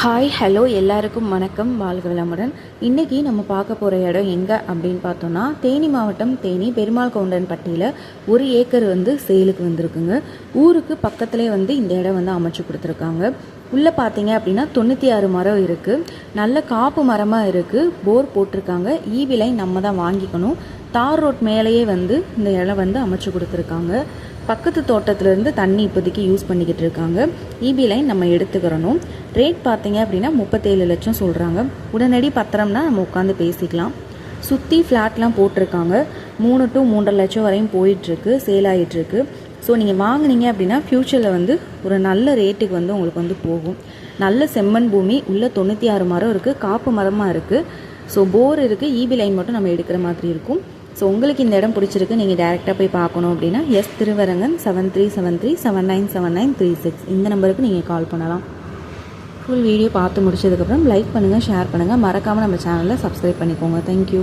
Hi hello எல்லாருக்கும் வணக்கம், வாழ்க வளமுடன். இன்றைக்கி நம்ம பார்க்க போகிற இடம் எங்கே அப்படின்னு பார்த்தோன்னா, தேனி மாவட்டம் தேனி பெருமாள் கவுண்டன்பட்டியில் 1 ஏக்கர் சேலுக்கு வந்திருக்குங்க. ஊருக்கு பக்கத்துலேயே இந்த இடம் அமைச்சு கொடுத்துருக்காங்க. உள்ளே பார்த்தீங்க அப்படின்னா 96 மரம் இருக்குது. நல்ல காப்பு மரமாக இருக்குது. போர் போட்டிருக்காங்க. ஈவி லைன் நம்ம தான் வாங்கிக்கணும். தார் ரோட் மேலேயே இந்த இடம் அமைச்சு கொடுத்துருக்காங்க. பக்கத்து தோட்டத்திலேருந்து தண்ணி இப்போதைக்கு யூஸ் பண்ணிக்கிட்டு இருக்காங்க. ஈபி லைன் நம்ம எடுத்துக்கிறணும். ரேட் பார்த்தீங்க அப்படின்னா 37 லட்சம் சொல்கிறாங்க. உடனடி பத்திரம்னா நம்ம உட்காந்து பேசிக்கலாம். சுற்றி ஃப்ளாட்லாம் போட்டிருக்காங்க. 3 to 3.5 லட்சம் வரையும் போயிட்டுருக்கு, சேல் ஆகிட்டுருக்கு. ஸோ நீங்கள் வாங்கினீங்க அப்படின்னா ஃப்யூச்சரில் ஒரு நல்ல ரேட்டுக்கு உங்களுக்கு போகும். நல்ல செம்மண் பூமி, உள்ள 96 மரம் இருக்குது, காப்பு மரமாக இருக்குது. ஸோ போர் இருக்குது, ஈபி லைன் மட்டும் நம்ம எடுக்கிற மாதிரி இருக்கும். ஸோ உங்களுக்கு இந்த இடம் பிடிச்சிருக்கு, நீங்கள் டேரெக்டாக போய் பார்க்கணும் அப்படின்னா திருவரங்கன் 7373797936 இந்த நம்பருக்கு நீங்கள் கால் பண்ணலாம். ஃபுல் வீடியோ பார்த்து முடிச்சதுக்கப்புறம் லைக் பண்ணுங்கள், ஷேர் பண்ணுங்கள், மறக்காமல் நம்ம சேனலில் சப்ஸ்கிரைப் பண்ணிக்கோங்க. தேங்க்யூ.